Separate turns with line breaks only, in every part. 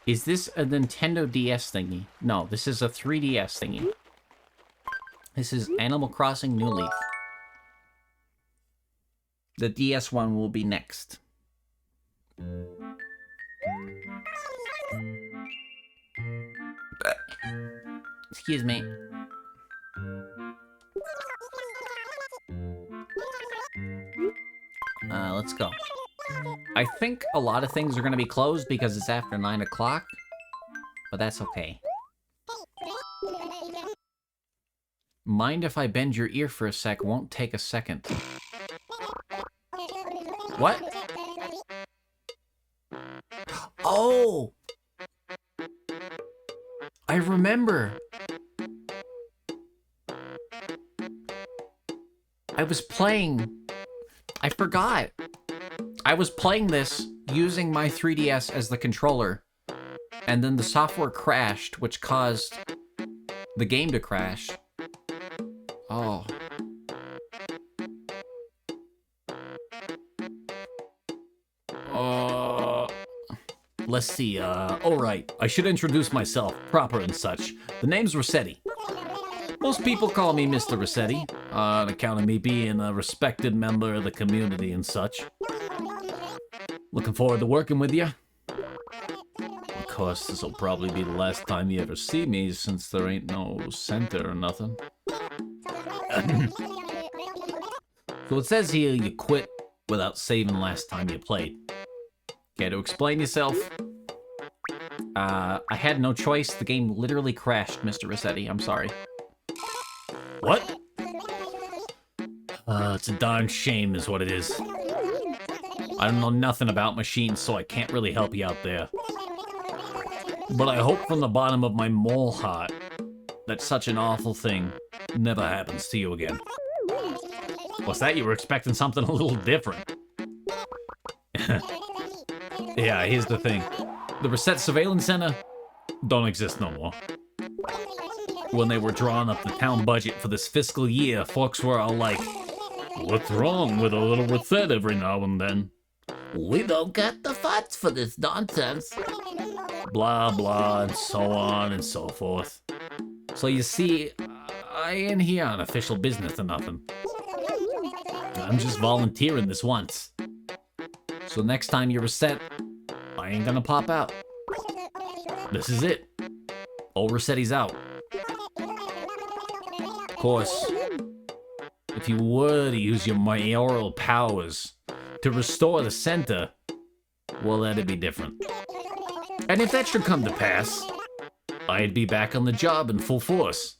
Is this a Nintendo DS thingy? No, this is a 3DS thingy. This is Animal Crossing New Leaf. The DS one will be next. Excuse me. Let's go. I think a lot of things are going to be closed because it's after 9 o'clock, but that's okay. Mind if I bend your ear for a sec? Won't take a second. What? Oh! I remember. I was playing... I forgot. I was playing this using my 3DS as the controller, and then the software crashed, which caused the game to crash. Oh. Let's see, alright. I should introduce myself, proper and such. The name's Rossetti. Most people call me Mr. Rossetti, on account of me being a respected member of the community and such. Looking forward to working with you. Of course, this'll probably be the last time you ever see me, since there ain't no center or nothing. So it says here you quit without saving last time you played. Care to explain yourself? I had no choice. The game literally crashed, Mr. Rossetti. I'm sorry. What? It's a darn shame is what it is. I don't know nothing about machines, so I can't really help you out there. But I hope from the bottom of my mole heart that such an awful thing never happens to you again. What's that? You were expecting something a little different. Yeah, here's the thing. The Reset Surveillance Center don't exist no more. When they were drawing up the town budget for this fiscal year, folks were all like, what's wrong with a little reset every now and then? We don't get the funds for this nonsense. Blah, blah, and so on and so forth. So you see, I ain't here on official business or nothing. I'm just volunteering this once. So next time you're reset, I ain't gonna pop out. This is it. Old Rossetti's out. Of course, if you were to use your mayoral powers to restore the center, well, that'd be different. And if that should come to pass, I'd be back on the job in full force.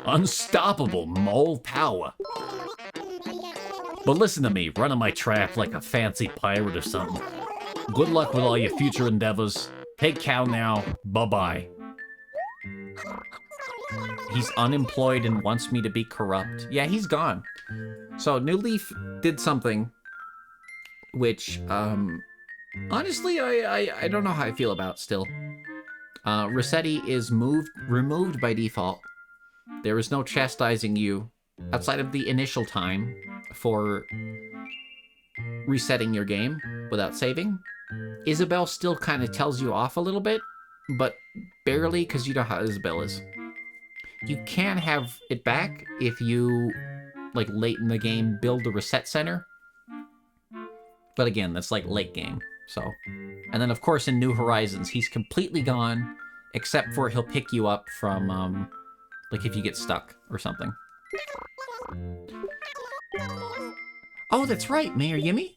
Unstoppable mole power. But listen to me, running my trap like a fancy pirate or something. Good luck with all your future endeavors. Take cow now. Bye-bye. He's unemployed and wants me to be corrupt. Yeah, he's gone. So New Leaf did something which, honestly, I don't know how I feel about still. Rossetti is removed by default. There is no chastising you outside of the initial time for resetting your game without saving. Isabel still kind of tells you off a little bit, but barely, because you know how Isabel is. You can have it back if you, like, late in the game, build a reset center. But again, that's like late game, so. And then, of course, in New Horizons, he's completely gone, except for he'll pick you up from, like, if you get stuck or something. Oh, that's right, Mayor Yimmy.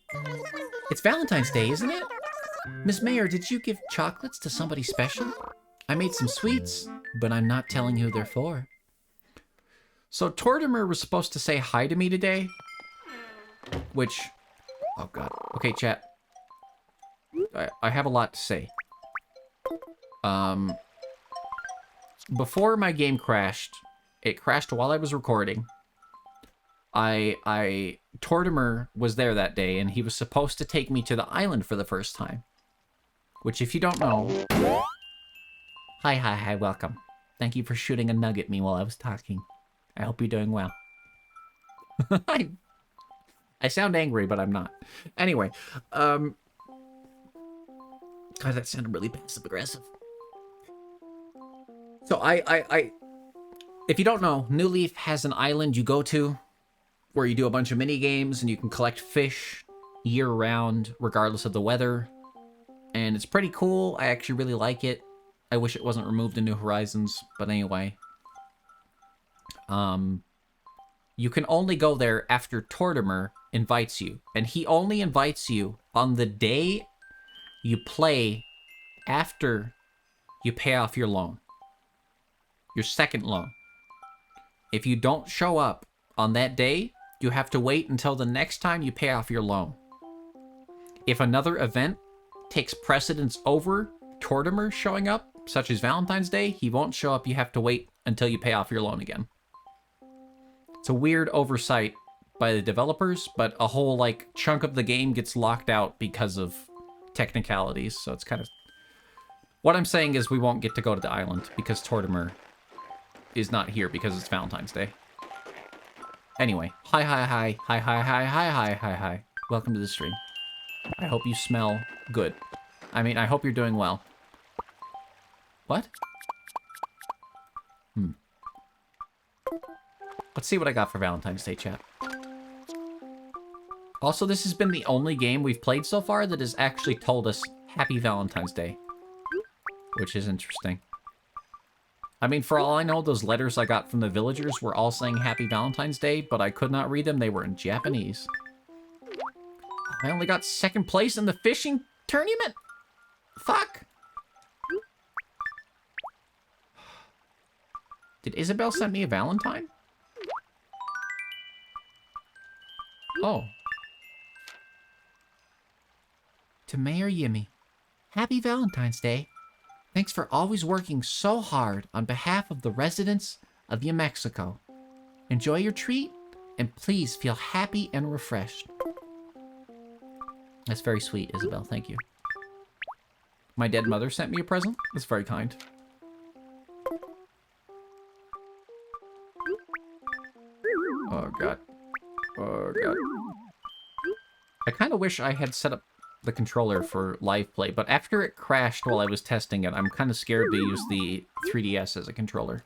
It's Valentine's Day, isn't it? Miss Mayor, did you give chocolates to somebody special? I made some sweets, but I'm not telling who they're for. So Tortimer was supposed to say hi to me today, which... Oh, God. Okay, chat. I have a lot to say. Before my game crashed, it crashed while I was recording. Tortimer was there that day, and he was supposed to take me to the island for the first time. Which, if you don't know... Hi, welcome. Thank you for shooting a nug at me while I was talking. I hope you're doing well. I sound angry, but I'm not. Anyway, God, that sounded really passive-aggressive. So if you don't know, New Leaf has an island you go to where you do a bunch of mini games and you can collect fish year-round, regardless of the weather. And it's pretty cool. I actually really like it. I wish it wasn't removed in New Horizons, but anyway. You can only go there after Tortimer invites you. And he only invites you on the day you play after you pay off your loan. Your second loan. If you don't show up on that day, you have to wait until the next time you pay off your loan. If another event takes precedence over Tortimer showing up, such as Valentine's Day, he won't show up. You have to wait until you pay off your loan again. It's a weird oversight by the developers, but a whole, like, chunk of the game gets locked out because of technicalities, so it's kind of... What I'm saying is we won't get to go to the island because Tortimer is not here because it's Valentine's Day. Anyway, hi. Welcome to the stream. I hope you smell good. I mean, I hope you're doing well. What? Let's see what I got for Valentine's Day, chat. Also, this has been the only game we've played so far that has actually told us Happy Valentine's Day. Which is interesting. I mean, for all I know, those letters I got from the villagers were all saying Happy Valentine's Day, but I could not read them. They were in Japanese. I only got second place in the fishing tournament? Fuck. Did Isabel send me a Valentine? Oh. To Mayor Yimi, Happy Valentine's Day. Thanks for always working so hard on behalf of the residents of Yumesuki. Enjoy your treat, and please feel happy and refreshed. That's very sweet, Isabel. Thank you. My dead mother sent me a present. That's very kind. Oh, God. Oh, God. I kind of wish I had set up the controller for live play, but after it crashed while I was testing it, I'm kind of scared to use the 3DS as a controller.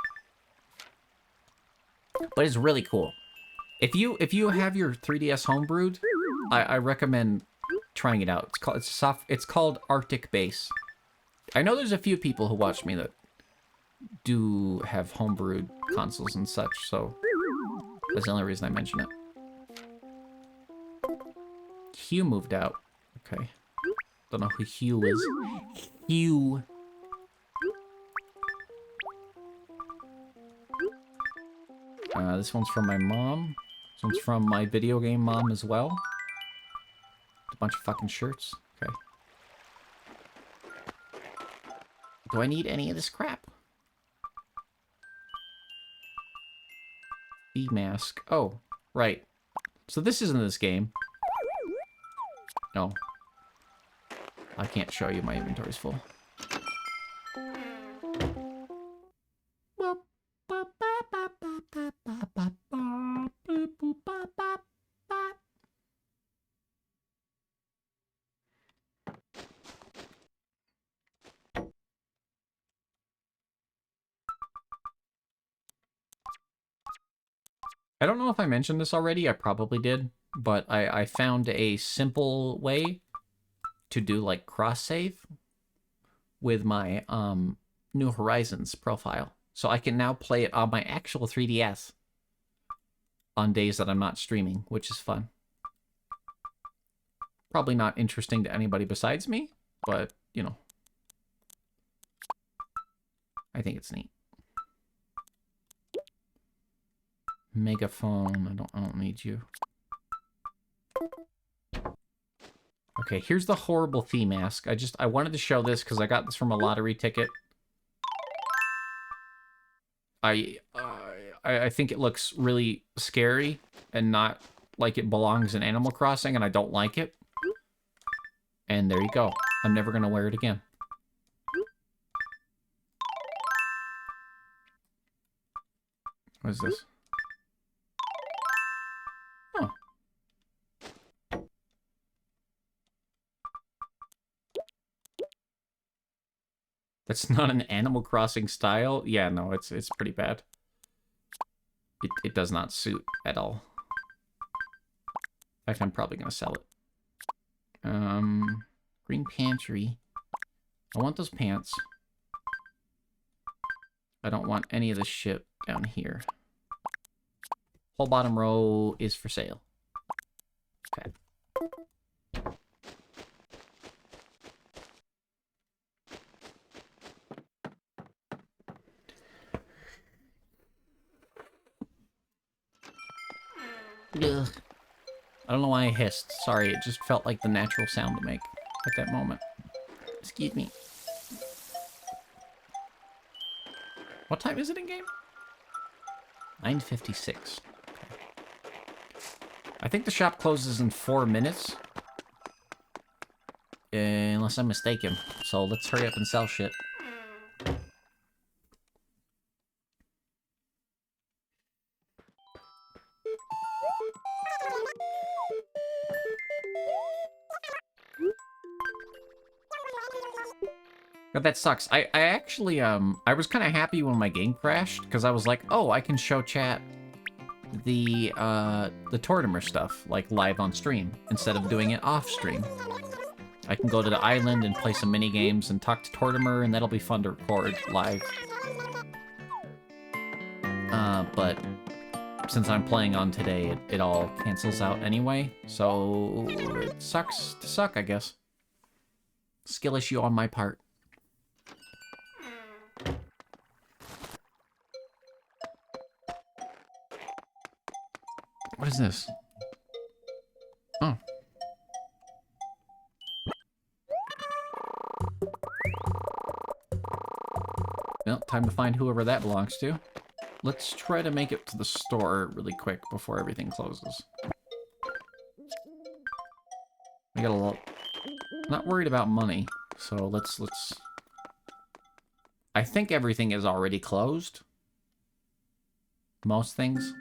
But it's really cool. If you have your 3DS homebrewed, I recommend trying it out. It's called Arctic Base. I know there's a few people who watch me that do have homebrewed consoles and such, so that's the only reason I mention it. Hugh moved out. Okay. Don't know who Hugh is. Hugh. This one's from my mom. This one's from my video game mom as well. A bunch of fucking shirts. Okay. Do I need any of this crap? E-mask. Oh, right. So this isn't this game. No. I can't show you, my inventory's full. I don't know if I mentioned this already, I probably did, but I found a simple way to do, like, cross-save with my New Horizons profile. So I can now play it on my actual 3DS on days that I'm not streaming, which is fun. Probably not interesting to anybody besides me, but, you know. I think it's neat. Megaphone, I don't need you. Okay, here's the horrible theme mask. I wanted to show this because I got this from a lottery ticket. I think it looks really scary and not like it belongs in Animal Crossing, and I don't like it. And there you go. I'm never gonna wear it again. What is this? Oh. That's not an Animal Crossing style? Yeah, no, it's pretty bad. It does not suit at all. In fact, I'm probably gonna sell it. Green pantry. I want those pants. I don't want any of this shit down here. Whole bottom row is for sale. Okay. Ugh. I don't know why I hissed. Sorry, it just felt like the natural sound to make at that moment. Excuse me. What time is it in game? 9:56. Okay. I think the shop closes in 4 minutes. Unless I'm mistaken. So let's hurry up and sell shit. God, that sucks. I actually, I was kind of happy when my game crashed, because I was like, oh, I can show chat the Tortimer stuff, like, live on stream, instead of doing it off stream. I can go to the island and play some mini games and talk to Tortimer, and that'll be fun to record live. But since I'm playing on today, it all cancels out anyway, so it sucks to suck, I guess. Skill issue on my part. What is this? Oh. Well, time to find whoever that belongs to. Let's try to make it to the store really quick before everything closes. I got a lot. Not worried about money, so let's. I think everything is already closed. Most things.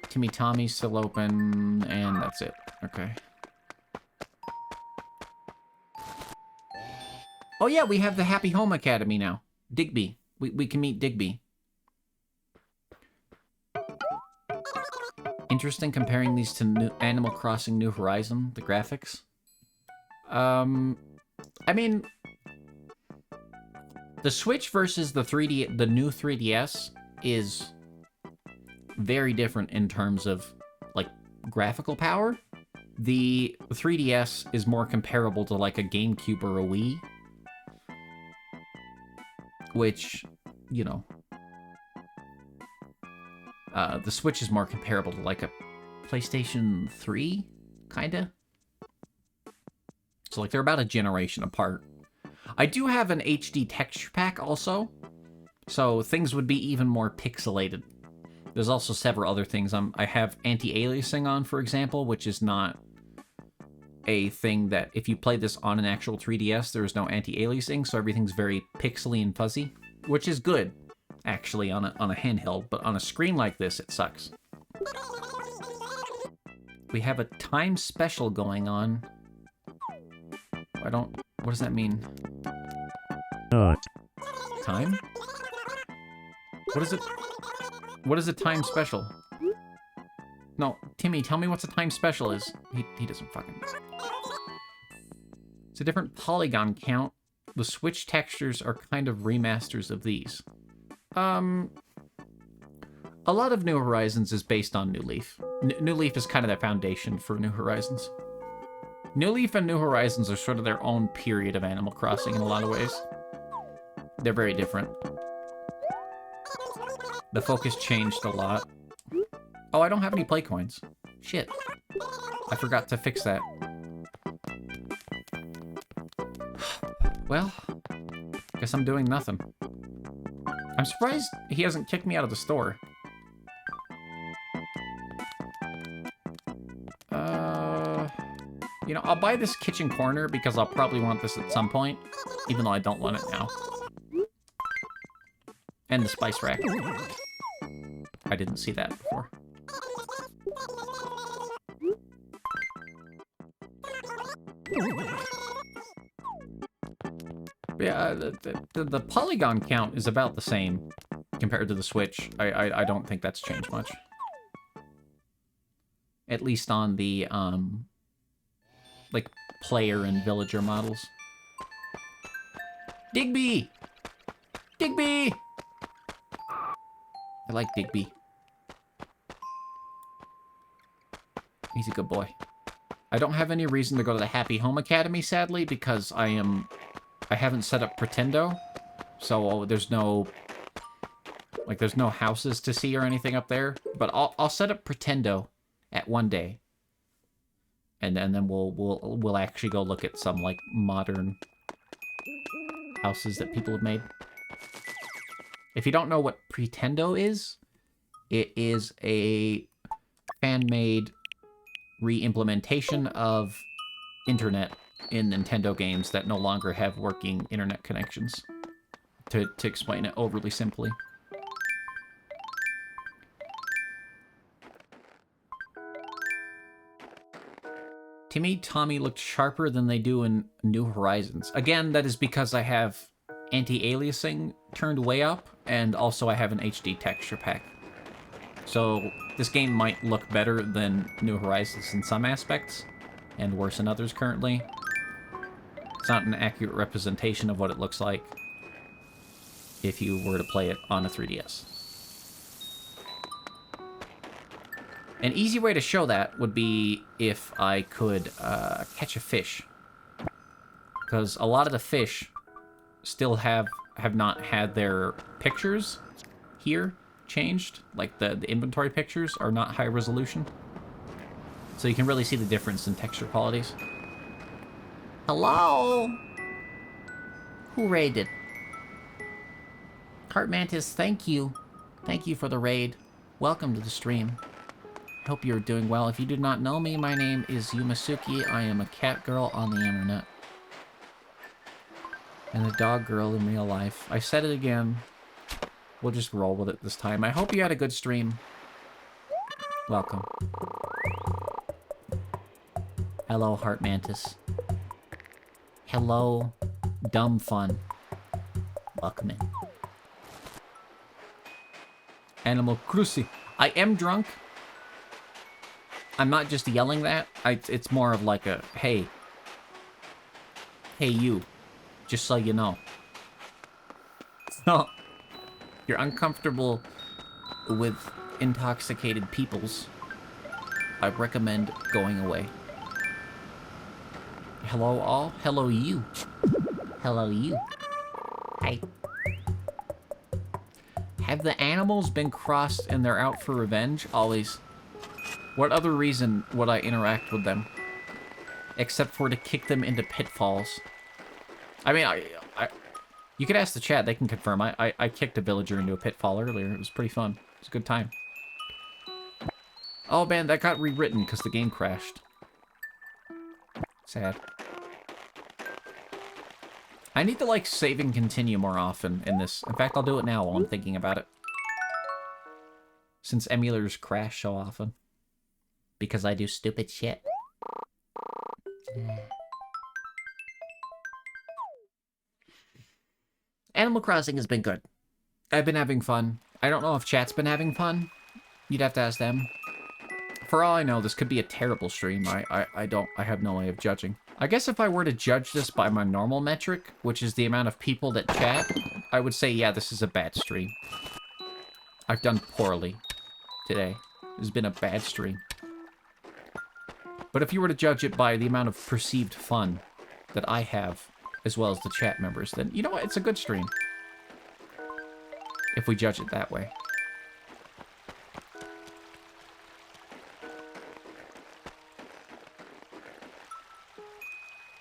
Timmy Tommy's still open, and that's it. Okay. Oh yeah, we have the Happy Home Academy now. Digby. We can meet Digby. Interesting comparing these to new Animal Crossing New Horizon, the graphics. I mean, the Switch versus the new 3DS is very different in terms of, like, graphical power. The 3DS is more comparable to, like, a GameCube or a Wii. Which, you know... the Switch is more comparable to, like, a PlayStation 3, kinda. So, like, they're about a generation apart. I do have an HD texture pack, also. So, things would be even more pixelated. There's also several other things. I have anti-aliasing on, for example, which is not a thing that if you play this on an actual 3DS, there is no anti-aliasing, so everything's very pixely and fuzzy, which is good, actually, on a handheld, but on a screen like this, it sucks. We have a time special going on. What does that mean? Time? What is it? What is a time special? No, Timmy, tell me what's a time special is. He doesn't fucking... It's a different polygon count. The Switch textures are kind of remasters of these. A lot of New Horizons is based on New Leaf. New Leaf is kind of the foundation for New Horizons. New Leaf and New Horizons are sort of their own period of Animal Crossing in a lot of ways. They're very different. The focus changed a lot. Oh, I don't have any play coins. Shit. I forgot to fix that. Well, guess I'm doing nothing. I'm surprised he hasn't kicked me out of the store. You know, I'll buy this kitchen corner because I'll probably want this at some point, even though I don't want it now. And the spice rack. I didn't see that before. Yeah, the polygon count is about the same compared to the Switch. I don't think that's changed much. At least on the, like, player and villager models. Digby! Digby! I like Digby. He's a good boy. I don't have any reason to go to the Happy Home Academy, sadly, because I haven't set up Pretendo. So there's no... Like, there's no houses to see or anything up there. But I'll set up Pretendo at one day. And then we'll actually go look at some, like, modern houses that people have made. If you don't know what Pretendo is, it is a fan-made re-implementation of internet in Nintendo games that no longer have working internet connections. To explain it overly simply. To me, Tommy looked sharper than they do in New Horizons. Again, that is because I have anti-aliasing turned way up, and also I have an HD texture pack. So this game might look better than New Horizons in some aspects, and worse in others currently. It's not an accurate representation of what it looks like if you were to play it on a 3DS. An easy way to show that would be if I could catch a fish. Because a lot of the fish still have not had their pictures here changed. Like the inventory pictures are not high resolution. So you can really see the difference in texture qualities. Hello? Who raided? Heart Mantis, thank you. Thank you for the raid. Welcome to the stream. Hope you're doing well. If you do not know me, my name is Yumesuki. I am a cat girl on the internet. And a dog girl in real life. I said it again. We'll just roll with it this time. I hope you had a good stream. Welcome. Hello, Heart Mantis. Hello, Dumb Fun. Welcome in. Animal Cruci. I am drunk. I'm not just yelling that. It's more of like a, hey. Hey, you. Just so you know. So, you're uncomfortable with intoxicated peoples. I recommend going away. Hello, all. Hello, you. Hello, you. Hi. Have the animals been crossed and they're out for revenge? Always. What other reason would I interact with them? Except for to kick them into pitfalls. I mean, you could ask the chat, they can confirm. I kicked a villager into a pitfall earlier. It was pretty fun. It was a good time. Oh man, that got rewritten because the game crashed. Sad. I need to, like, save and continue more often in this. In fact, I'll do it now while I'm thinking about it. Since emulators crash so often. Because I do stupid shit. Animal Crossing has been good. I've been having fun. I don't know if chat's been having fun. You'd have to ask them. For all I know, this could be a terrible stream. I have no way of judging. I guess if I were to judge this by my normal metric, which is the amount of people that chat, I would say, yeah, this is a bad stream. I've done poorly today. This has been a bad stream. But if you were to judge it by the amount of perceived fun that I have, as well as the chat members, then, you know what, it's a good stream. If we judge it that way.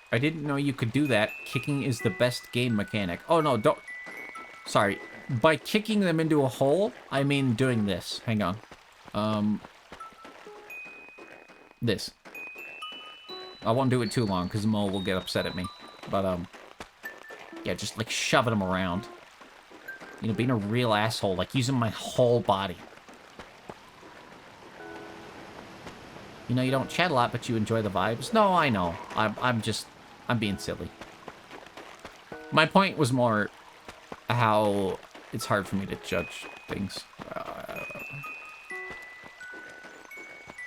I didn't know you could do that. Kicking is the best game mechanic. Oh, no, don't... Sorry. By kicking them into a hole, I mean doing this. Hang on. This. I won't do it too long, because Mo will get upset at me. But, yeah, just, like, shoving them around. You know, being a real asshole, like, using my whole body. You know, you don't chat a lot, but you enjoy the vibes. No, I know. I'm being silly. My point was more how it's hard for me to judge things.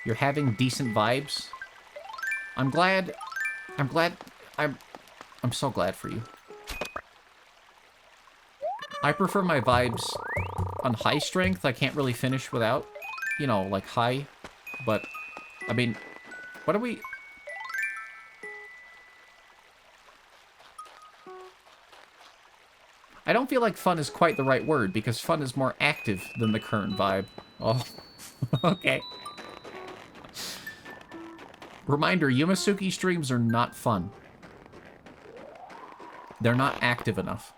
You're having decent vibes. I'm glad. I'm so glad for you. I prefer my vibes on high strength. I can't really finish without, you know, like high. But, I mean, what are we... I don't feel like fun is quite the right word, because fun is more active than the current vibe. Oh, okay. Reminder, Yumesuki streams are not fun. They're not active enough.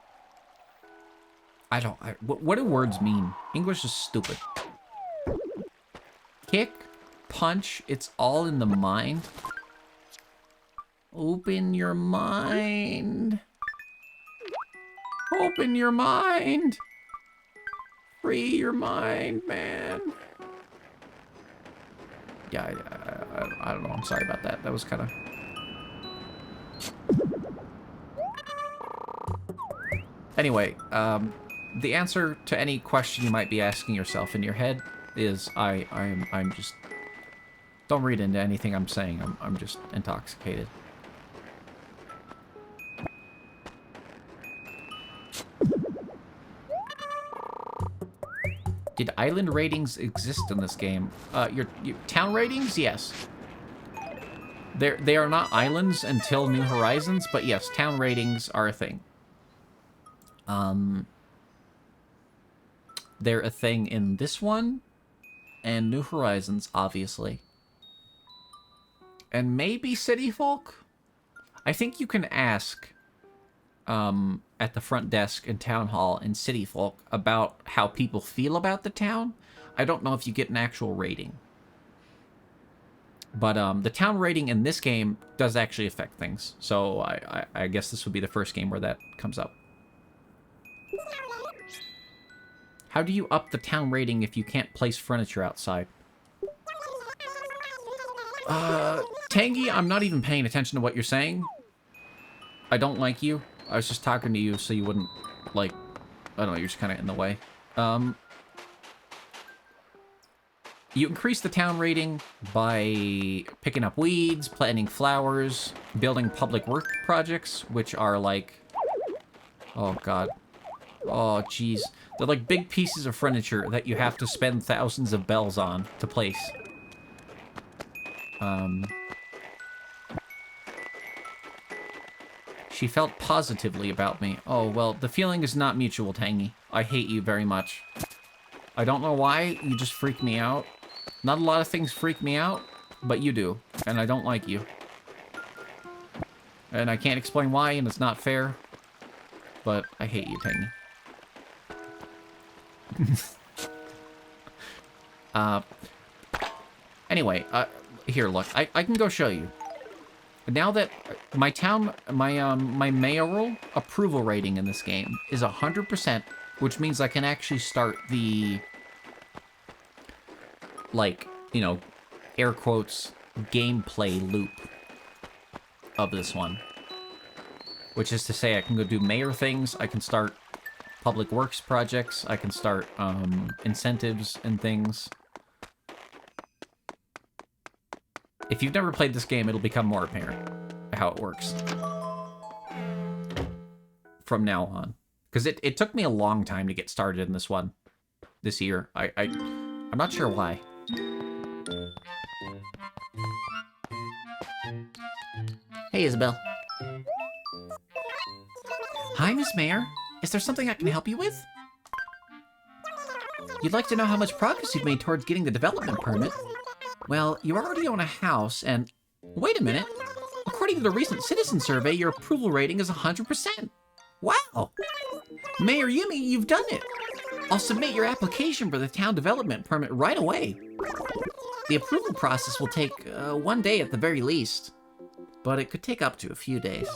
What do words mean? English is stupid. Kick, punch, it's all in the mind. Open your mind. Open your mind. Free your mind, man. Yeah, I don't know. I'm sorry about that. That was kind of... Anyway, the answer to any question you might be asking yourself in your head is I'm just... Don't read into anything I'm saying. I'm just intoxicated. Did island ratings exist in this game? Your town ratings? Yes. They are not islands until New Horizons, but yes, town ratings are a thing. They're a thing in this one, and New Horizons, obviously. And maybe City Folk? I think you can ask, at the front desk in Town Hall in City Folk about how people feel about the town. I don't know if you get an actual rating. But, the town rating in this game does actually affect things. So, I guess this would be the first game where that comes up. How do you up the town rating if you can't place furniture outside? Tangy, I'm not even paying attention to what you're saying. I don't like you. I was just talking to you so you wouldn't, like... I don't know, you're just kind of in the way. You increase the town rating by picking up weeds, planting flowers, building public work projects, which are like... Oh, God. Oh, jeez. They're like big pieces of furniture that you have to spend thousands of bells on to place. She felt positively about me. Oh, well, the feeling is not mutual, Tangy. I hate you very much. I don't know why, you just freak me out. Not a lot of things freak me out, but you do, and I don't like you. And I can't explain why, and it's not fair, but I hate you, Tangy. Anyway, here, look, I can go show you. Now that my town, my mayoral approval rating in this game is 100%, which means I can actually start the, like, you know, air quotes, gameplay loop of this one. Which is to say I can go do mayor things, I can start public works projects, I can start, incentives and things. If you've never played this game, it'll become more apparent how it works from now on. Because it took me a long time to get started in this one this year. I'm not sure why. Hey, Isabel. Hi, Miss Mayor. Is there something I can help you with? You'd like to know how much progress you've made towards getting the development permit? Well, you already own a house, and... Wait a minute. According to the recent citizen survey, your approval rating is 100%. Wow! Mayor Yumi, you've done it! I'll submit your application for the town development permit right away. The approval process will take 1 day at the very least, but it could take up to a few days.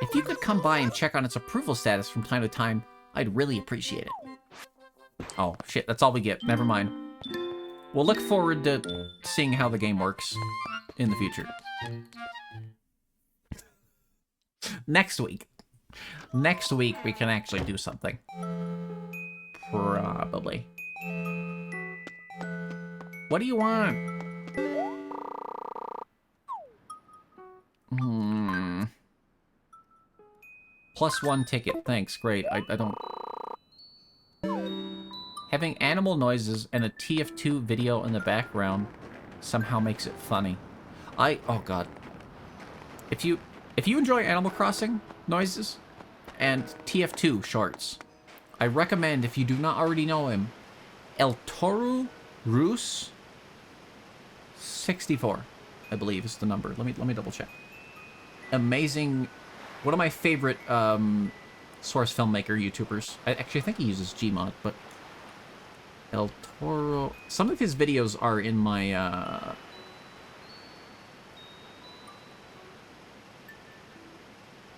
If you could come by and check on its approval status from time to time, I'd really appreciate it. Oh, shit, that's all we get. Never mind. We'll look forward to seeing how the game works in the future. Next week.
Next week, we can actually do something. Probably. What do you want? +1 ticket. Thanks. Great. I don't... Having animal noises and a TF2 video in the background somehow makes it funny. Oh god. If you enjoy Animal Crossing noises and TF2 shorts, I recommend, if you do not already know him, El Toro Roos 64, I believe is the number. Let me double check. Amazing, one of my favorite source filmmaker YouTubers. I think he uses Gmod, but El Toro. Some of his videos are in my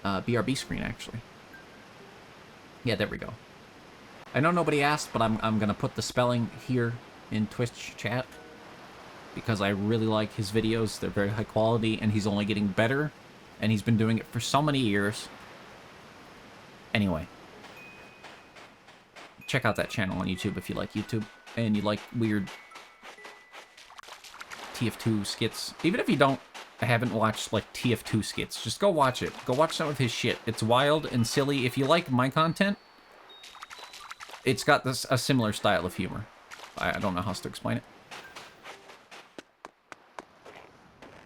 BRB screen, actually. Yeah, there we go. I know nobody asked, but I'm gonna put the spelling here in Twitch chat because I really like his videos. They're very high quality, and he's only getting better, and he's been doing it for so many years. Anyway, check out that channel on YouTube if you like YouTube and you like weird TF2 skits. Even if you haven't watched like TF2 skits, just go watch it. Go watch some of his shit. It's wild and silly. If you like my content, it's got a similar style of humor. I don't know how else to explain it.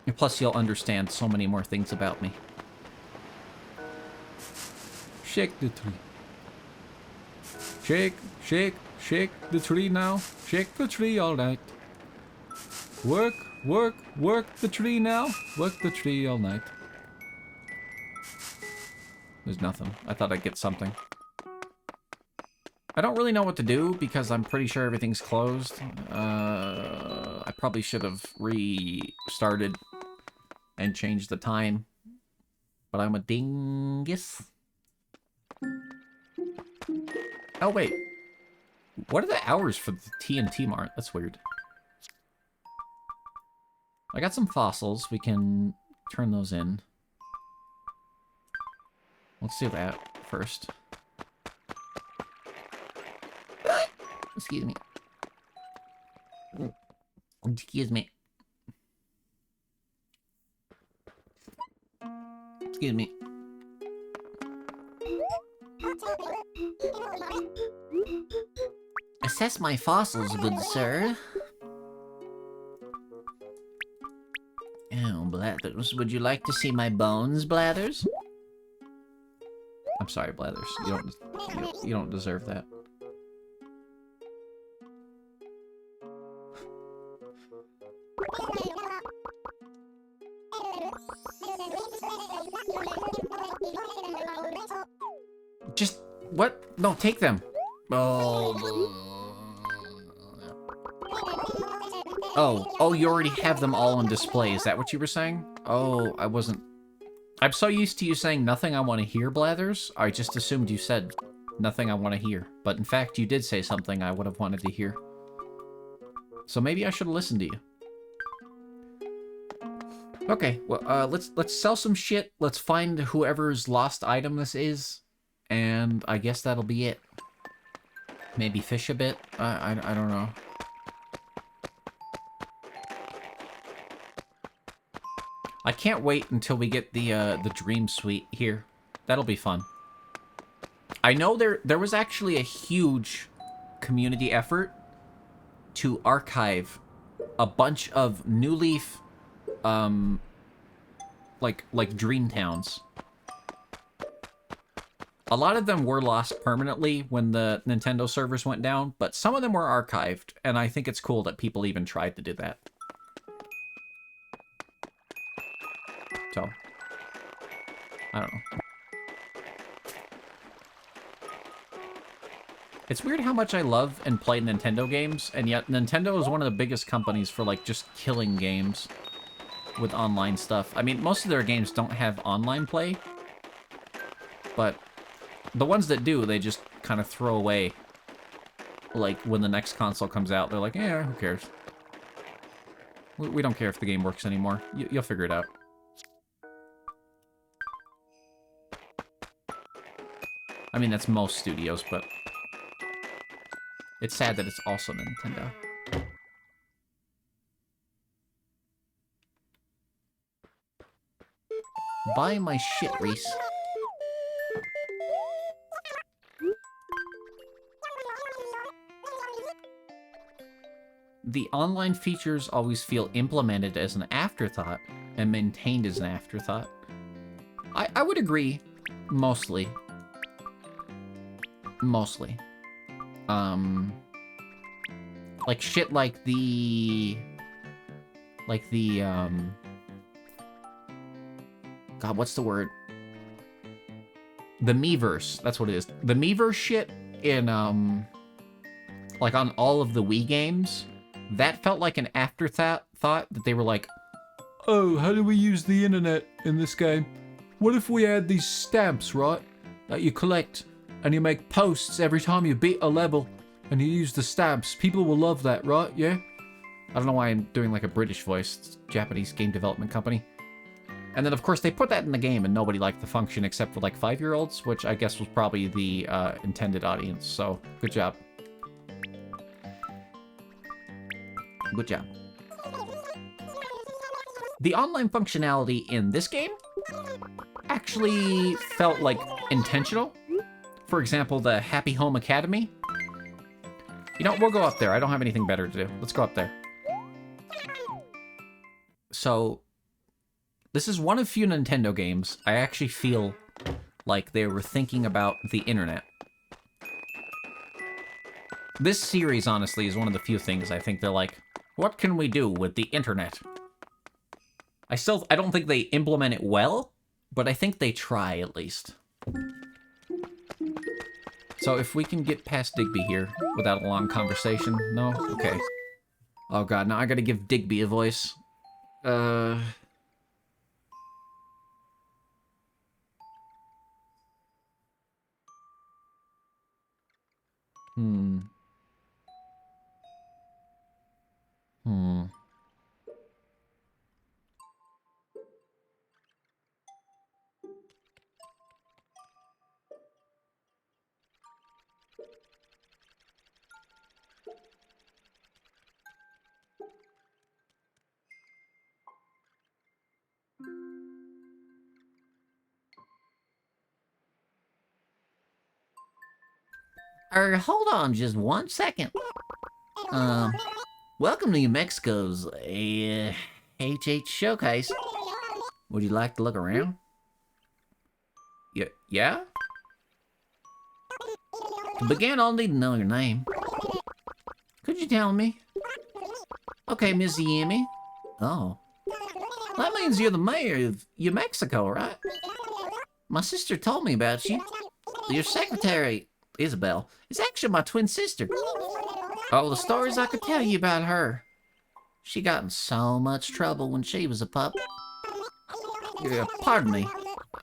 And plus, you'll understand so many more things about me. Shake the tree. Shake, shake, shake the tree now. Shake the tree all night. Work, work, work the tree now. Work the tree all night. There's nothing. I thought I'd get something. I don't really know what to do because I'm pretty sure everything's closed. I probably should have restarted and changed the time. But I'm a dingus. Oh, wait. What are the hours for the TNT Mart? That's weird. I got some fossils. We can turn those in. Let's do that first. Excuse me. Excuse me. Excuse me. Assess my fossils, good sir. Oh, Blathers. Would you like to see my bones, Blathers? I'm sorry, Blathers. You don't deserve that. Just what? No, take them. Oh, you already have them all on display. Is that what you were saying? Oh, I wasn't. I'm so used to you saying nothing I want to hear, Blathers. I just assumed you said nothing I want to hear. But in fact, you did say something I would have wanted to hear. So maybe I should have listened to you. Okay, well, let's sell some shit. Let's find whoever's lost item this is, and I guess that'll be it. Maybe fish a bit. I don't know. I can't wait until we get the Dream Suite here. That'll be fun. I know there was actually a huge community effort to archive a bunch of New Leaf, like dream towns. A lot of them were lost permanently when the Nintendo servers went down, but some of them were archived, and I think it's cool that people even tried to do that. So, I don't know. It's weird how much I love and play Nintendo games, and yet Nintendo is one of the biggest companies for, like, just killing games with online stuff. I mean, most of their games don't have online play, but the ones that do, they just kind of throw away. Like, when the next console comes out, they're like, yeah, who cares? We don't care if the game works anymore. You'll figure it out. I mean, that's most studios, but it's sad that it's also Nintendo. Buy my shit, Reese. The online features always feel implemented as an afterthought and maintained as an afterthought. I would agree, mostly. Mostly. Like shit like the... God, what's the word? The Miiverse, that's what it is. The Miiverse shit in, like on all of the Wii games, that felt like an afterthought that they were like, oh, how do we use the internet in this game? What if we add these stamps, right? That you collect, and you make posts every time you beat a level, and you use the stamps. People will love that, right? Yeah? I don't know why I'm doing like a British voice. It's a Japanese game development company. And then, of course, they put that in the game, and nobody liked the function except for, like, 5-year-olds, which I guess was probably the intended audience. So, good job. Good job. The online functionality in this game actually felt, like, intentional. For example, the Happy Home Academy. You know, we'll go up there. I don't have anything better to do. Let's go up there. So... this is one of few Nintendo games I actually feel like they were thinking about the internet. This series, honestly, is one of the few things I think they're like, what can we do with the internet? I don't think they implement it well, but I think they try at least. So if we can get past Digby here without a long conversation, no? Okay. Oh god, now I gotta give Digby a voice. Hold on just 1 second. Welcome to New Mexico's HH Showcase. Would you like to look around? Yeah? To begin, I'll need to know your name. Could you tell me? Okay, Miss Yemi. Oh. That means you're the mayor of New Mexico, right? My sister told me about you. Your secretary, Isabel, is actually my twin sister. Oh, the stories I could tell you about her. She got in so much trouble when she was a pup. Pardon me.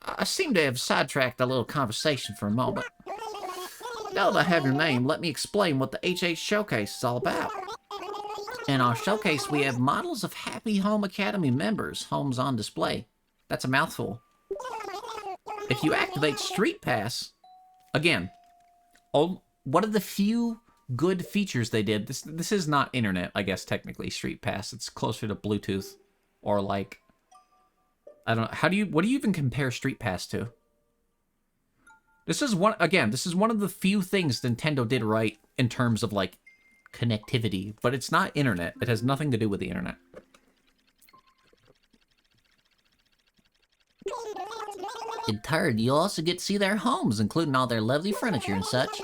I seem to have sidetracked a little conversation for a moment. Now that I have your name, let me explain what the HH Showcase is all about. In our showcase, we have models of Happy Home Academy members' homes on display. That's a mouthful. If you activate Street Pass, again, one of the few good features they did, this is not internet, I guess, technically, Street Pass. It's closer to Bluetooth, or like, I don't know, what do you even compare Street Pass to? This is one of the few things Nintendo did right in terms of, like, connectivity, but it's not internet. It has nothing to do with the internet. In turn, you'll also get to see their homes, including all their lovely furniture and such.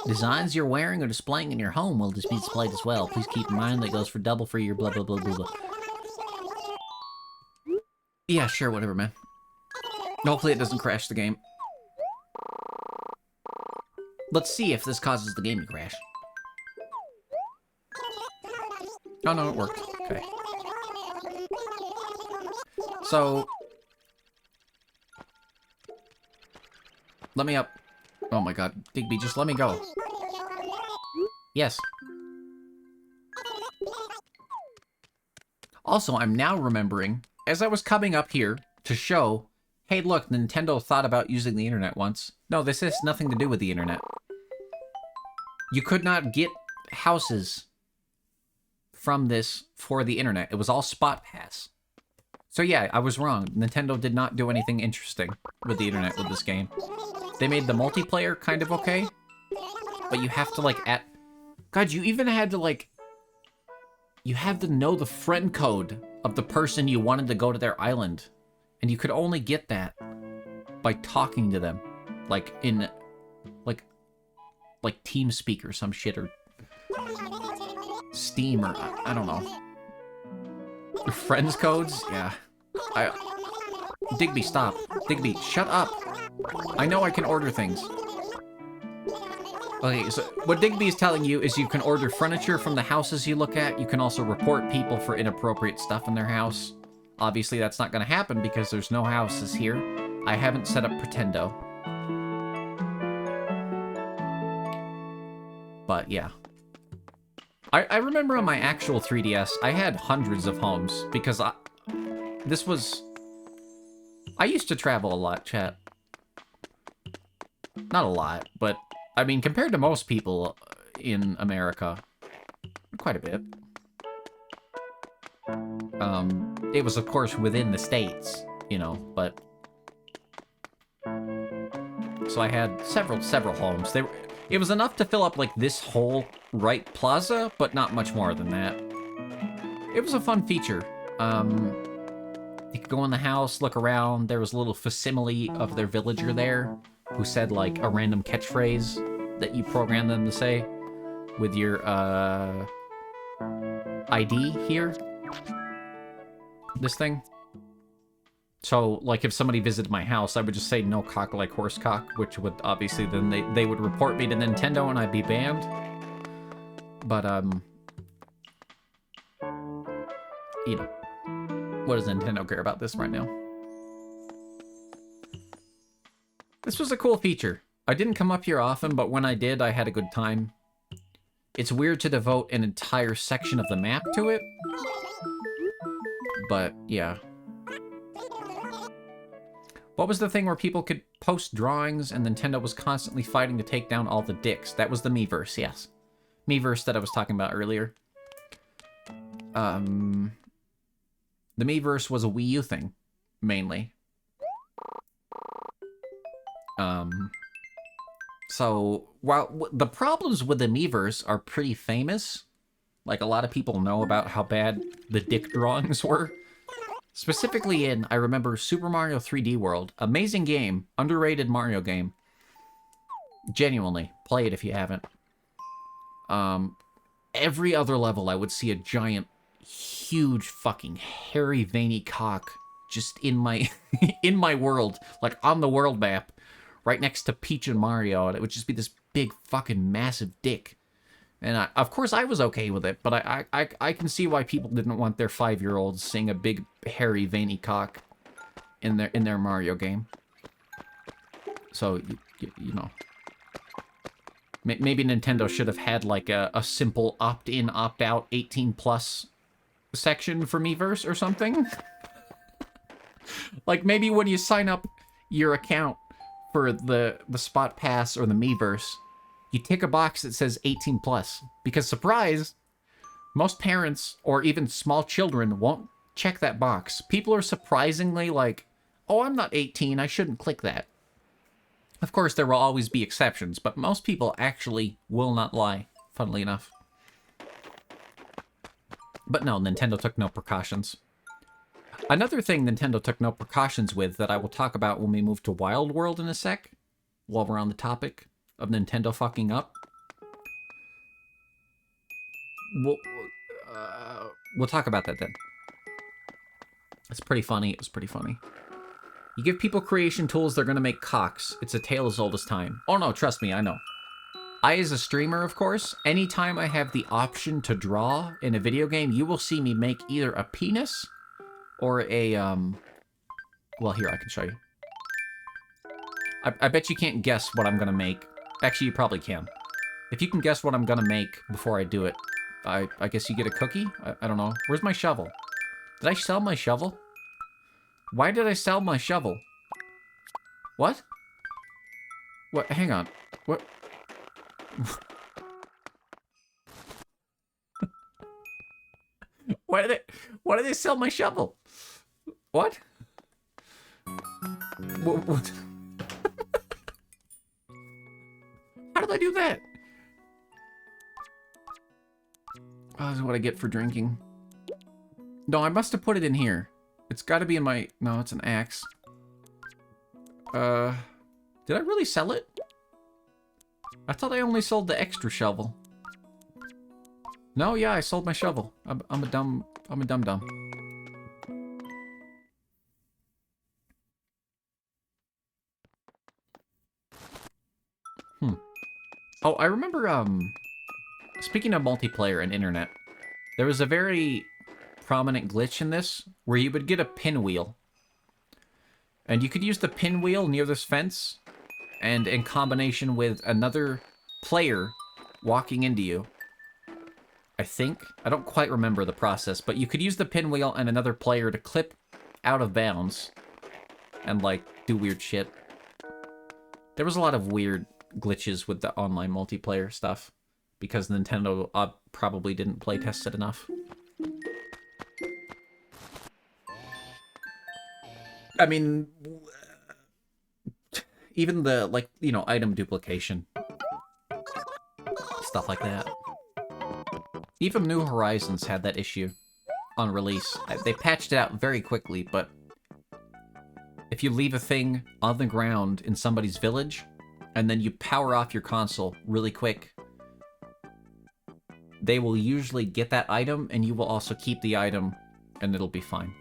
Designs you're wearing or displaying in your home will just be displayed as well. Please keep in mind that goes for double for your blah blah blah blah blah. Yeah, sure, whatever, man. Hopefully it doesn't crash the game. Let's see if this causes the game to crash. Oh no, it worked. Okay. So... let me up. Oh my god. Digby, just let me go. Yes. Also, I'm now remembering, as I was coming up here to show Hey, look, Nintendo thought about using the internet once. No, this has nothing to do with the internet. You could not get houses from this for the internet. It was all Spot Pass. So yeah, I was wrong. Nintendo did not do anything interesting with the internet with this game. They made the multiplayer kind of okay, but you have to, like, God, you even had to, like... You had to know the friend code of the person you wanted to go to their island. And you could only get that by talking to them. Like, in... Like TeamSpeak or some shit, or... Steam, or... I don't know. Friends codes? Yeah. Digby, stop. Digby, shut up. I know I can order things. Okay, so what Digby is telling you is you can order furniture from the houses you look at. You can also report people for inappropriate stuff in their house. Obviously, that's not going to happen because there's no houses here. I haven't set up Pretendo. But, yeah. I remember on my actual 3DS, I had hundreds of homes because this was... I used to travel a lot, chat. Not a lot, but... I mean, compared to most people in America, quite a bit. It was, of course, within the States, you know, but... So I had several homes. It was enough to fill up, like, this whole right plaza, but not much more than that. It was a fun feature. You could go in the house, look around. There was a little facsimile of their villager there, who said, like, a random catchphrase that you programmed them to say with your, ID here. This thing. So, like, if somebody visited my house, I would just say, no cock like horse cock, which would, obviously, then they would report me to Nintendo and I'd be banned. But, you know, what does Nintendo care about this right now? This was a cool feature. I didn't come up here often, but when I did, I had a good time. It's weird to devote an entire section of the map to it. But, yeah. What was the thing where people could post drawings and Nintendo was constantly fighting to take down all the dicks? That was the Miiverse, yes. Miiverse that I was talking about earlier. The Miiverse was a Wii U thing, mainly. So, while the problems with the Miiverse are pretty famous, like, a lot of people know about how bad the dick drawings were. Specifically in, I remember, Super Mario 3D World. Amazing game. Underrated Mario game. Genuinely. Play it if you haven't. Every other level, I would see a giant, huge, fucking, hairy, veiny cock just in my, in my world. Like, on the world map. Right next to Peach and Mario. And it would just be this big, fucking, massive dick. And of course I was okay with it, but I can see why people didn't want their 5-year-olds seeing a big, hairy, veiny cock in their Mario game. So, you know. Maybe Nintendo should have had, like, a simple opt-in, opt-out 18+ section for Miiverse or something. Like, maybe when you sign up your account for the Spot Pass or the Miiverse, you tick a box that says 18+. Because, surprise, most parents or even small children won't check that box. People are surprisingly like, oh, I'm not 18, I shouldn't click that. Of course, there will always be exceptions, but most people actually will not lie, funnily enough. But no, Nintendo took no precautions. Another thing Nintendo took no precautions with that I will talk about when we move to Wild World in a sec, while we're on the topic of Nintendo fucking up. We'll talk about that then. It's pretty funny. It was pretty funny. You give people creation tools, they're gonna make cocks. It's a tale as old as time. Oh no, trust me, I know. I, as a streamer, of course, anytime I have the option to draw in a video game, you will see me make either a penis or a, well, here, I can show you. I bet you can't guess what I'm gonna make. Actually, you probably can. If you can guess what I'm gonna make before I do it, I guess you get a cookie? I don't know. Where's my shovel? Did I sell my shovel? Why did I sell my shovel? What? What? Hang on. What? Why do they sell my shovel? What? What? How did I do that? Oh, this is what I get for drinking. No, I must have put it in here. It's got to be in my... No, it's an axe. Did I really sell it? I thought I only sold the extra shovel. No, yeah, I sold my shovel. I'm a dum-dum. Oh, I remember, speaking of multiplayer and internet, there was a very prominent glitch in this where you would get a pinwheel. And you could use the pinwheel near this fence, and in combination with another player walking into you. I think. I don't quite remember the process, but you could use the pinwheel and another player to clip out of bounds and, like, do weird shit. There was a lot of weird glitches with the online multiplayer stuff because Nintendo probably didn't play test it enough. I mean, even the, like, you know, item duplication. Stuff like that. Even New Horizons had that issue on release. They patched it out very quickly, but if you leave a thing on the ground in somebody's village, and then you power off your console really quick, they will usually get that item, and you will also keep the item, and it'll be fine.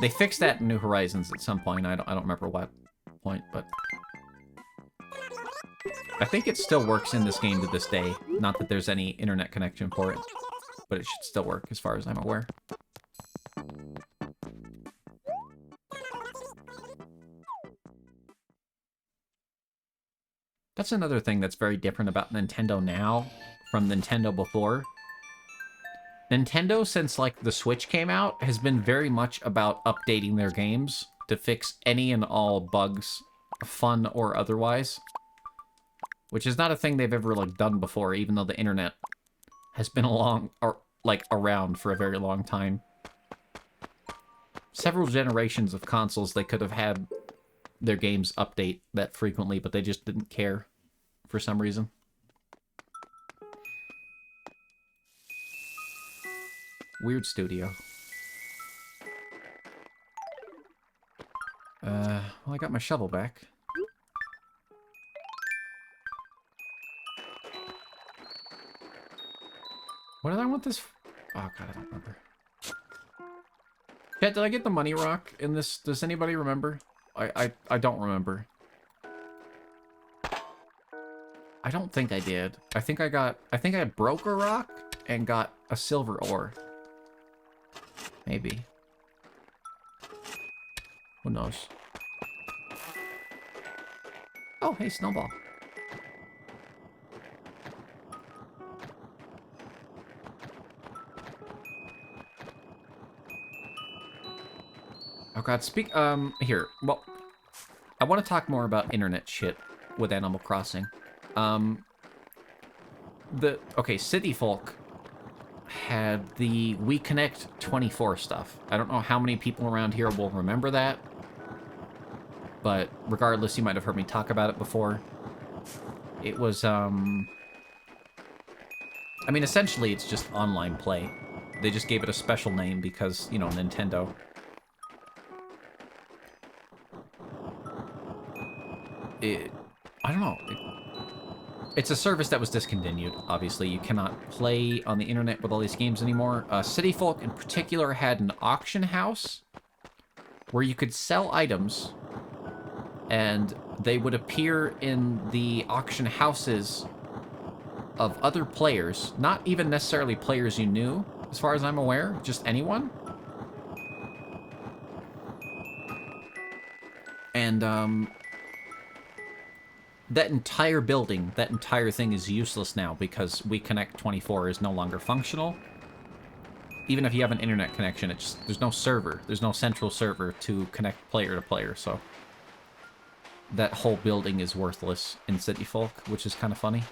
They fixed that in New Horizons at some point. I don't remember what point, but I think it still works in this game to this day. Not that there's any internet connection for it, but it should still work as far as I'm aware. That's another thing that's very different about Nintendo now from Nintendo before. Nintendo, since, like, the Switch came out, has been very much about updating their games to fix any and all bugs, fun or otherwise. Which is not a thing they've ever, like, done before, even though the internet has been around for a very long time. Several generations of consoles, they could have had their games update that frequently, but they just didn't care for some reason. Weird studio. Well, I got my shovel back. What did I want this? Oh god, I don't remember. Chat, did I get the money rock in this? Does anybody remember? I don't remember. I don't think I did. I think I broke a rock and got a silver ore. Maybe. Who knows? Oh, hey, Snowball. Oh god, here. Well, I want to talk more about internet shit with Animal Crossing. City Folk had the We Connect 24 stuff. I don't know how many people around here will remember that, but regardless, you might have heard me talk about it before. It was, I mean, essentially, it's just online play. They just gave it a special name because, you know, Nintendo. I don't know. It's a service that was discontinued, obviously. You cannot play on the internet with all these games anymore. City Folk, in particular, had an auction house where you could sell items, and they would appear in the auction houses of other players. Not even necessarily players you knew, as far as I'm aware. Just anyone. And, that entire building, that entire thing is useless now because We Connect 24 is no longer functional. Even if you have an internet connection, there's no server. There's no central server to connect player to player, so that whole building is worthless in City Folk, which is kind of funny.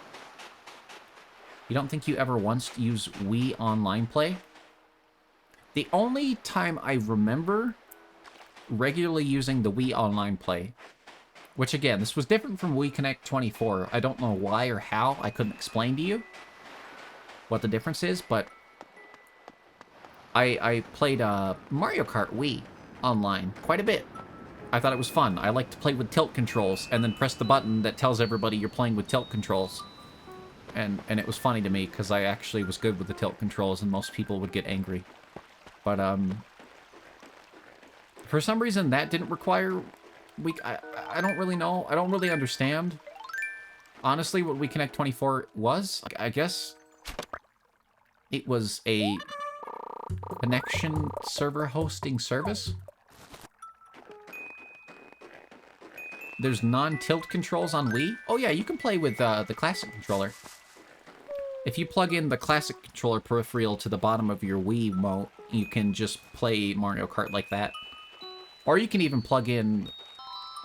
You don't think you ever once used Wii Online Play? The only time I remember regularly using the Wii Online Play, which again, this was different from Wii Connect 24. I don't know why or how. I couldn't explain to you what the difference is, but I played Mario Kart Wii online quite a bit. I thought it was fun. I like to play with tilt controls and then press the button that tells everybody you're playing with tilt controls. And it was funny to me because I actually was good with the tilt controls and most people would get angry. But for some reason that didn't require I don't really know. I don't really understand. Honestly, what Wii Connect 24 was, I guess it was a connection server hosting service. There's non-tilt controls on Wii. Oh yeah, you can play with the classic controller. If you plug in the classic controller peripheral to the bottom of your Wii remote, you can just play Mario Kart like that. Or you can even plug in,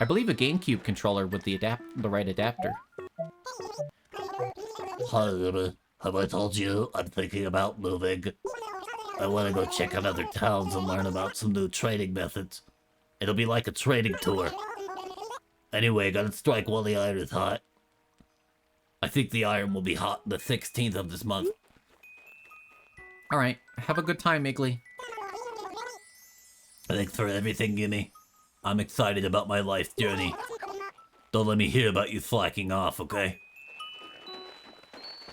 I believe, a GameCube controller with the right adapter.
Hi, Emma. Have I told you I'm thinking about moving? I want to go check out other towns and learn about some new training methods. It'll be like a training tour. Anyway, gotta strike while the iron is hot. I think the iron will be hot the 16th of this month.
Alright, have a good time, Iggly.
Thanks for everything, Gimme. I'm excited about my life journey. Don't let me hear about you slacking off, okay?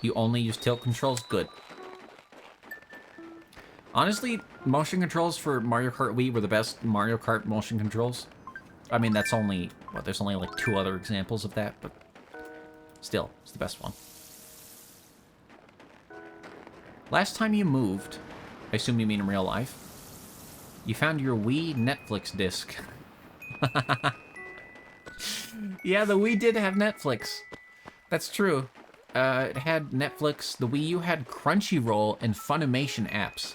You only use tilt controls? Good. Honestly, motion controls for Mario Kart Wii were the best Mario Kart motion controls. I mean, that's only, well, there's only like 2 other examples of that, but still, it's the best one. Last time you moved, I assume you mean in real life, you found your Wii Netflix disc. Yeah, the Wii did have Netflix. That's true. It had Netflix, the Wii U had Crunchyroll and Funimation apps.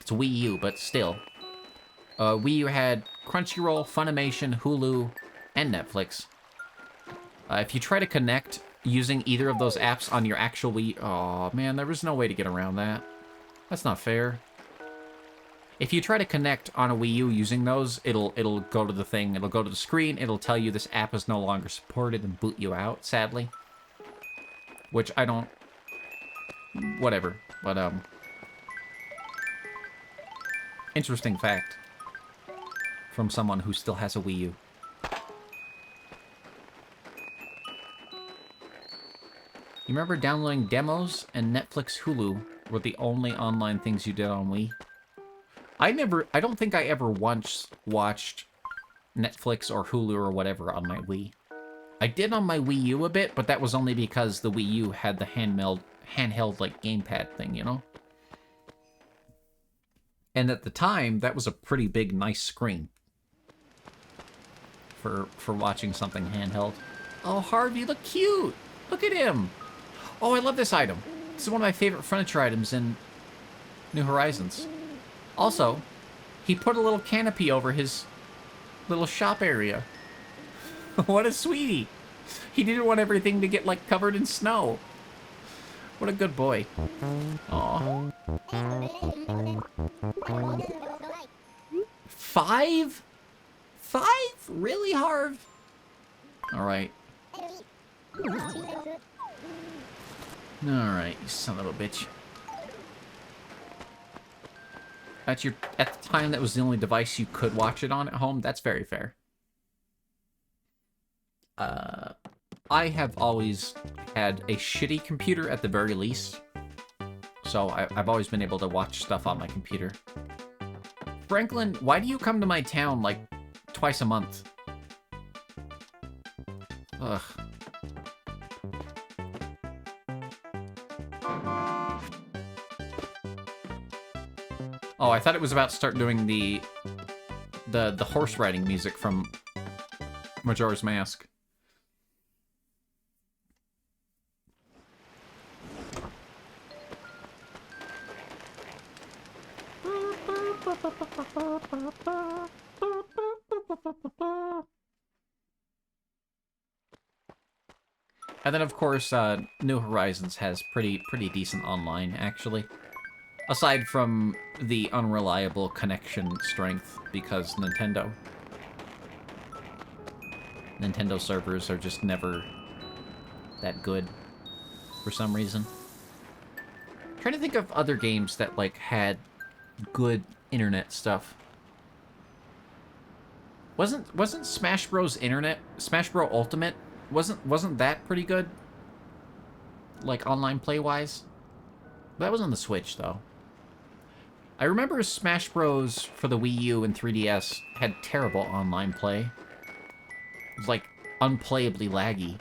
It's Wii U, but still. Wii U had Crunchyroll, Funimation, Hulu, and Netflix. If you try to connect using either of those apps on your actual Wii... Oh, man, there was no way to get around that. That's not fair. If you try to connect on a Wii U using those, it'll go to the thing, it'll go to the screen, it'll tell you this app is no longer supported and boot you out, sadly. Which I don't... Whatever, but, interesting fact. From someone who still has a Wii U. You remember downloading demos and Netflix Hulu were the only online things you did on Wii? I don't think I ever once watched Netflix or Hulu or whatever on my Wii. I did on my Wii U a bit, but that was only because the Wii U had the handheld like gamepad thing, you know? And at the time, that was a pretty big, nice screen for watching something handheld. Oh, Harvey, look cute! Look at him! Oh, I love this item. This is one of my favorite furniture items in New Horizons. Also, he put a little canopy over his little shop area. What a sweetie! He didn't want everything to get, like, covered in snow. What a good boy. Aw. 5? 5? Really, Harv? Alright. Alright, you son of a bitch. At the time, that was the only device you could watch it on at home. That's very fair. I have always had a shitty computer at the very least. So I've always been able to watch stuff on my computer. Franklin, why do you come to my town, like, twice a month? Ugh. Oh, I thought it was about to start doing the horse riding music from Majora's Mask. And then, of course, New Horizons has pretty decent online, actually. Aside from the unreliable connection strength, because Nintendo servers are just never that good for some reason. I'm trying to think of other games that, like, had good internet stuff. Wasn't Smash Bros. Smash Bros. Ultimate, wasn't that pretty good? Like, online play-wise? That was on the Switch, though. I remember Smash Bros. For the Wii U and 3DS had terrible online play. It was, like, unplayably laggy.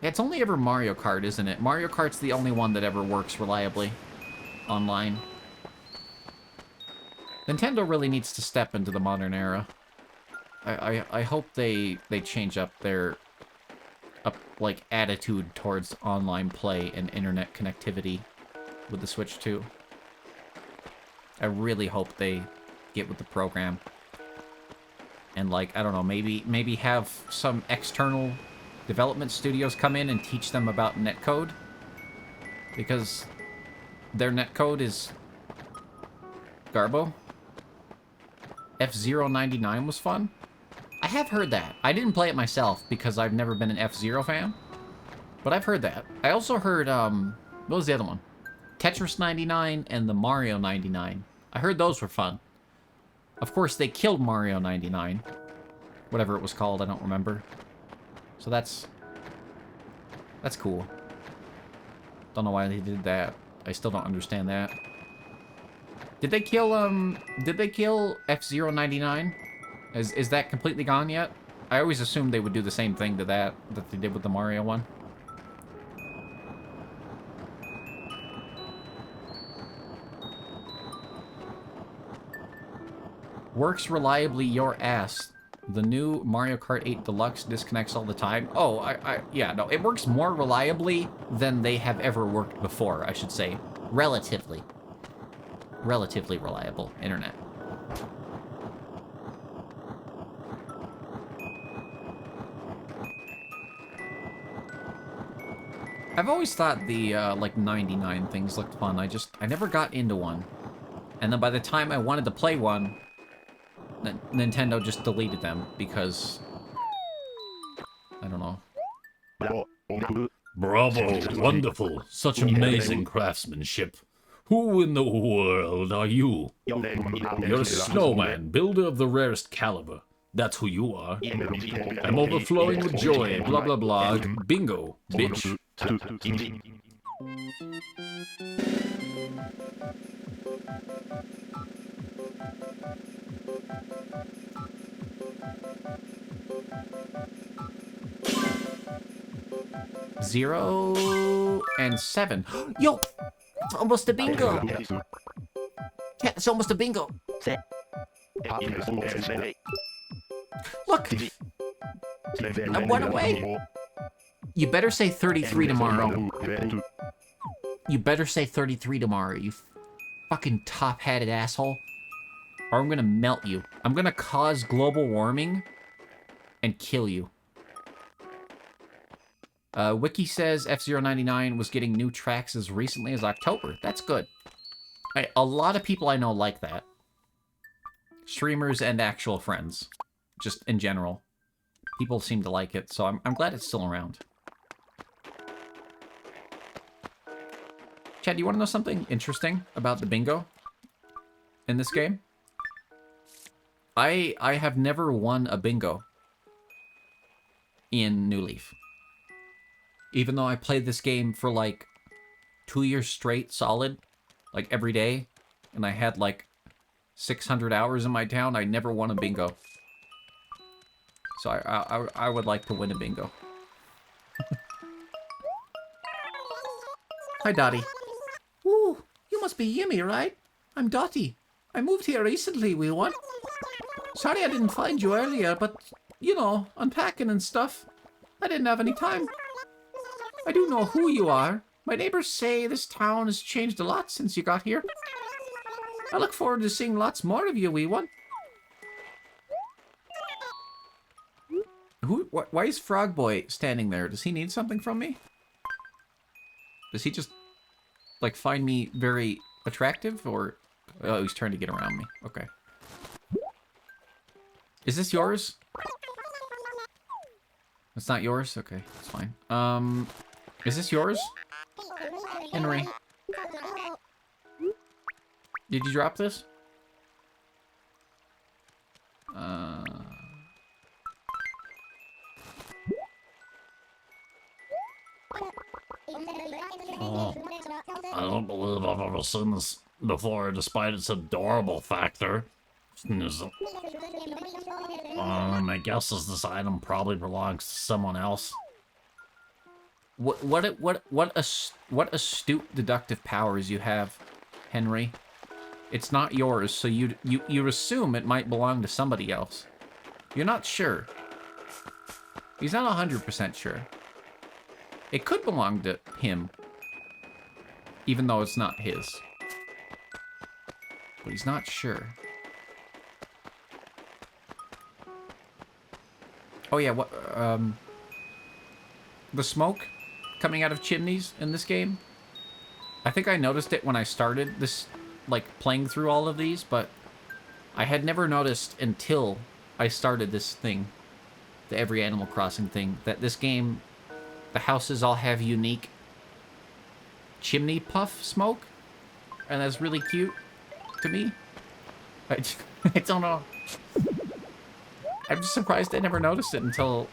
Yeah, it's only ever Mario Kart, isn't it? Mario Kart's the only one that ever works reliably online. Nintendo really needs to step into the modern era. I hope they change up their like attitude towards online play and internet connectivity with the Switch 2. I really hope they get with the program. And, like, I don't know, maybe have some external development studios come in and teach them about netcode. Because their netcode is Garbo. F-Zero 99 was fun. I have heard that. I didn't play it myself because I've never been an F-Zero fan. But I've heard that. I also heard, what was the other one? Tetris 99 and the Mario 99. I heard those were fun. Of course, they killed Mario 99. Whatever it was called, I don't remember. So that's cool. Don't know why they did that. I still don't understand that. Did they kill F-Zero 99? Is that completely gone yet? I always assumed they would do the same thing to that they did with the Mario one. Works reliably your ass. The new Mario Kart 8 Deluxe disconnects all the time. Oh, yeah, no, it works more reliably than they have ever worked before, I should say. Relatively reliable internet. I've always thought the, like, 99 things looked fun. I never got into one. And then by the time I wanted to play one, Nintendo just deleted them because... I don't know.
Bravo, wonderful, such amazing craftsmanship. Who in the world are you? You're a snowman, builder of the rarest caliber. That's who you are. I'm overflowing with joy, blah blah blah. Bingo, bitch.
0 and 7. Yo! It's almost a bingo! Yeah, it's almost a bingo! Look! I went away! You better say 33 tomorrow. You better say 33 tomorrow, you fucking top-hatted asshole. Or I'm gonna melt you. I'm gonna cause global warming and kill you. Wiki says F-Zero 99 was getting new tracks as recently as October. That's good. A lot of people I know like that. Streamers and actual friends. Just in general. People seem to like it, so I'm glad it's still around. Chad, do you want to know something interesting about the bingo in this game? I have never won a bingo in New Leaf. Even though I played this game for like 2 years straight, solid, like every day, and I had like 600 hours in my town, I never won a bingo. So I would like to win a bingo. Hi, Dottie. Ooh, you must be Yumi, right? I'm Dottie. I moved here recently, wee one. Sorry I didn't find you earlier, but, you know, unpacking and stuff. I didn't have any time. I do know who you are. My neighbors say this town has changed a lot since you got here. I look forward to seeing lots more of you, wee one. Why is Frog Boy standing there? Does he need something from me? Does he just, like, find me very attractive, or... Oh, he's trying to get around me. Okay. Is this yours? It's not yours? Okay, it's fine. Is this yours? Henry. Did you drop this?
Oh, I don't believe I've ever seen this before, despite its adorable factor. My guess is this item probably belongs to someone else.
What astute deductive powers you have, Henry. It's not yours, so you assume it might belong to somebody else. You're not sure. He's not 100% sure. It could belong to him, even though it's not his. But he's not sure. Oh yeah, what, the smoke coming out of chimneys in this game? I think I noticed it when I started this, like, playing through all of these, but I had never noticed until I started this thing, the Every Animal Crossing thing, that this game, the houses all have unique chimney puff smoke, and that's really cute to me. I don't know. I'm just surprised I never noticed it until,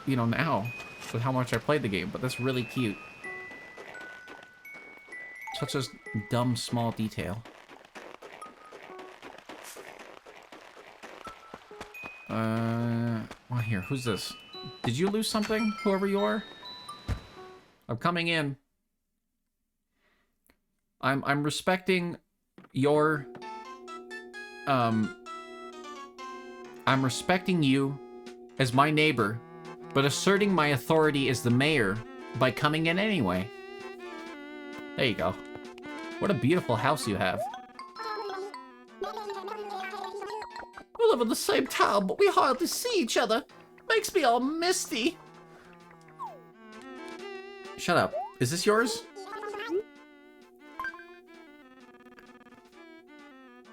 you know, now, with how much I played the game, but that's really cute. Such a dumb, small detail. Well, here, who's this? Did you lose something, whoever you are? I'm coming in. I'm respecting your... I'm respecting you as my neighbor, but asserting my authority as the mayor by coming in anyway. There you go. What a beautiful house you have. We live in the same town, but we hardly see each other. Makes me all misty. Shut up. Is this yours?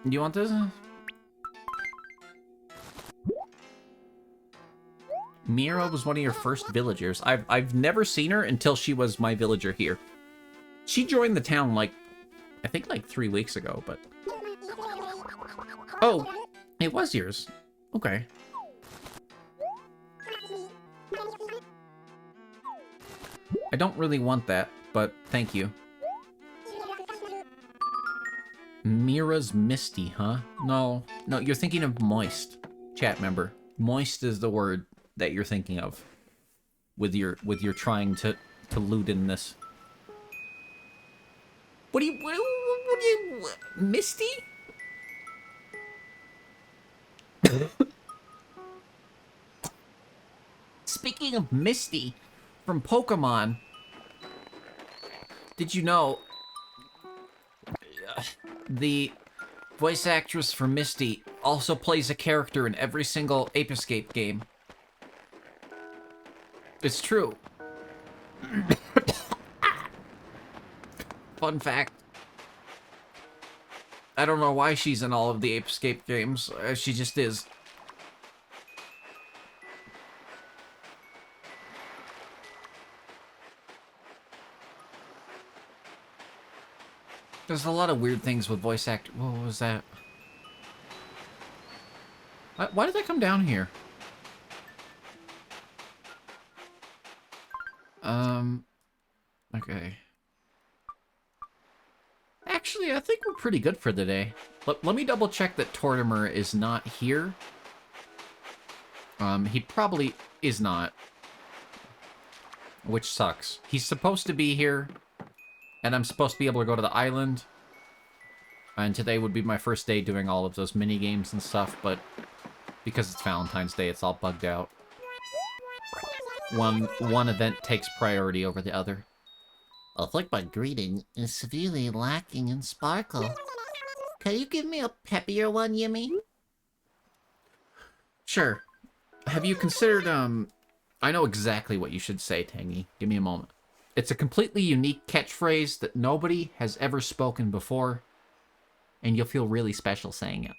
Do you want this? Mira was one of your first villagers. I've never seen her until she was my villager here. She joined the town, like, I think like 3 weeks ago, but... Oh, it was yours. Okay. I don't really want that, but thank you. Mira's Misty, huh? No, you're thinking of Moist, chat member. Moist is the word that you're thinking of with your trying to loot in this. What do you Misty? Speaking of Misty from Pokemon, did you know the voice actress for Misty also plays a character in every single Ape Escape game? It's true. Fun fact. I don't know why she's in all of the Ape Escape games. She just is. There's a lot of weird things with voice act. What was that? Why did I come down here? Okay. Actually, I think we're pretty good for the day. Let me double check that Tortimer is not here. He probably is not. Which sucks. He's supposed to be here, and I'm supposed to be able to go to the island. And today would be my first day doing all of those mini games and stuff, but because it's Valentine's Day, it's all bugged out. One event takes priority over the other.
I think my greeting is severely lacking in sparkle. Can you give me a peppier one, Yumi?
Sure. Have you considered, I know exactly what you should say, Tangy. Give me a moment. It's a completely unique catchphrase that nobody has ever spoken before, and you'll feel really special saying it.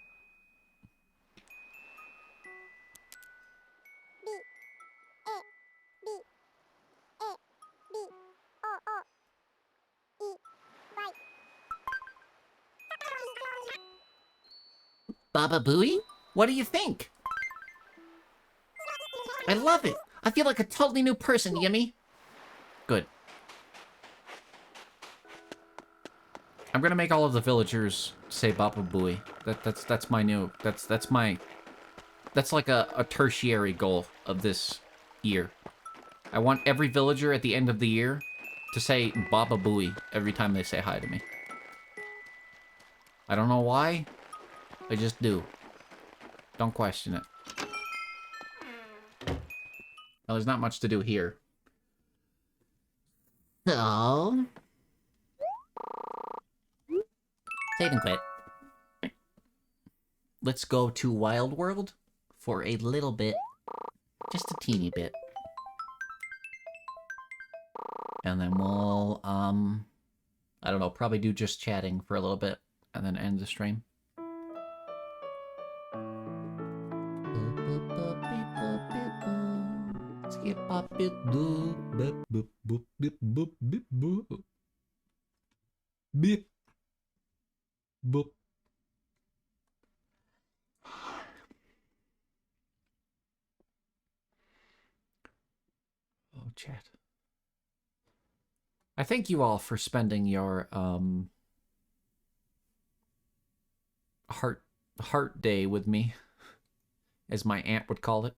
Baba Booey? What do you think? I love it. I feel like a totally new person, Yimmy. Good. I'm gonna make all of the villagers say Baba Booey. That's my new. That's like a tertiary goal of this year. I want every villager at the end of the year to say Baba Booey every time they say hi to me. I don't know why. I just do. Don't question it. Well, there's not much to do here. So... save and quit. Let's go to Wild World for a little bit. Just a teeny bit. And then we'll, I don't know, probably do just chatting for a little bit and then end the stream. Beep. Boop. Oh, chat. I thank you all for spending your heart day with me, as my aunt would call it.